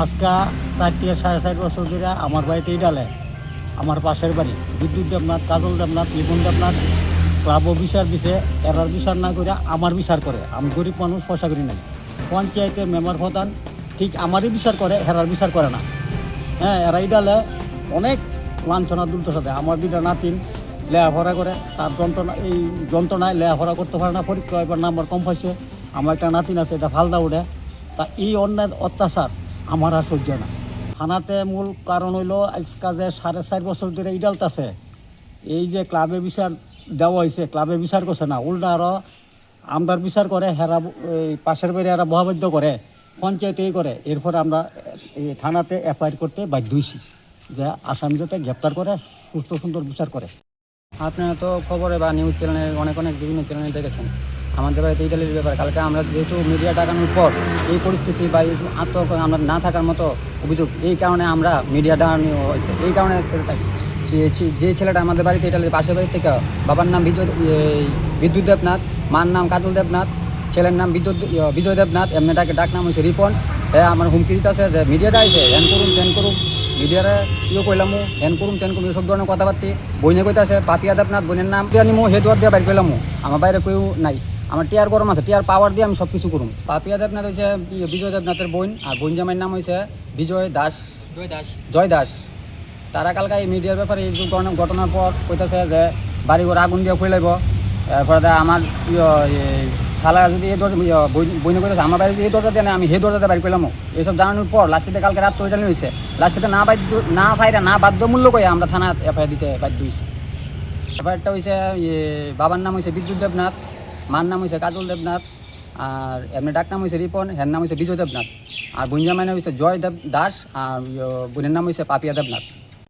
আজকে 4 থেকে 4.5 বছর ধরে আমার বাড়িতেই ডালে আমার পাশের বাড়ি বিদ্যুৎ দেবনাথ, কাজল দেবনাথ, লিপন দেবনাথ ক্লাবও বিচার দিছে, এরার বিচার না করে আমার বিচার করে। আমি গরিব মানুষ, পয়সা করি নাই। পঞ্চায়েতের মেম্বার প্রধান ঠিক আমারই বিচার করে, হেরার বিচার করে না। হ্যাঁ, এরাই ডালে অনেক লাঞ্ছনা দুলতে সাথে। আমার দুটা নাতিন লেখাপড়া করে, তার এই যন্ত্রণায় লেখাপড়া করতে পারে না, পরীক্ষা এবার নাম্বার কম পাইছে। আমার একটা নাতিন আছে, এটা ফালদা উঠে। তা এই অন্যায় অত্যাচার আমার আর সহ্য না। থানাতে মূল কারণ হইল আজকা যে 4.5 বছর ধরে ইডালতাছে, এই যে ক্লাবে বিচার দেওয়া হয়েছে, ক্লাবে বিচার করছে না, উল্টা আরও আমদার বিচার করে, হেরা এই পাশের বাড়ি এরা বহাবাদ্য করে, পঞ্চায়েতেই করে। এরপর আমরা এই থানাতে এফআইআর করতে বাধ্য হয়েছি যে আসামি যাতে গ্রেপ্তার করে, সুস্থ সুন্দর বিচার করে। আপনারা তো খবরে বা নিউজ চ্যানেলে অনেক বিভিন্ন চ্যানেলে দেখেছেন আমাদের বাড়িতে ইটালির ব্যাপার। কালকে আমরা যেহেতু মিডিয়া ডাকানোর পর এই পরিস্থিতি বা এই আত্মহত্যা আমরা না থাকার মতো অভিযোগ, এই কারণে আমরা মিডিয়া ডাকানো হয়েছে। এই কারণে যে ছেলেটা আমাদের বাড়িতে ইটালির পাশের বাড়ি থেকে, বাবার নাম বিদ্যুৎ দেবনাথ, মার নাম কাজল দেবনাথ, ছেলের নাম বিজয় দেবনাথ, এমনিটাকে ডাক নাম হয়েছে রিপন। হ্যাঁ, আমার হুমকি দিতে আছে যে মিডিয়াটা আইছে, হ্যান করুন ত্যান করুন, মিডিয়ারে ইয়ে কইলামু, হ্যান করুন ত্যান করুন, এসব ধরনের কথাবার্তি। বইনে কইতে আছে পাপিয়া দেবনাথ, বোনের নাম দিয়ে নিমু, হে দুয়ার দিয়ে বাইর করলামু। আমার বাইরে কেউ নাই, আমার টিয়ার গরম আছে, টিয়ার পাওয়ার দিয়ে আমি সব কিছু করুম। পাপিয়া দেবনাথ হয়েছে বিজয় দেবনাথের বোন, আর বোন জামাইয়ের নাম হয়েছে জয় দাস। তারা কালকে এই মিডিয়ার ব্যাপারে এই ঘটনার পর কইতেছে যে বাড়ি ঘর আগুন দিয়ে খুলাইব। এরপরে আমার শালা যদি এই দরজা বইনে কইতেছে আমার বাড়ি এই দরজা দিয়ে আমি হে দরজাতে বাড়ি করলাম। এইসব জানানোর পর লাস্টে কালকে রাত ওইটানি হয়েছে। লাস্টে না বাধ্যমূল্য করে আমরা থানা এফআইআর দিতে বাধ্য হয়েছি। এফআইআরটা হয়েছে বাবার নাম হয়েছে বিদ্যুৎ দেবনাথ, মার নাম হয়েছে কাজল দেবনাথ, আর এমনি ডাক নাম হয়েছে রিপন, হের নাম হয়েছে বিজয় দেবনাথ, আর বোন জামাইয়ের নাম হয়েছে জয় দাস, আর বোনের নাম হয়েছে পাপিয়া দেবনাথ।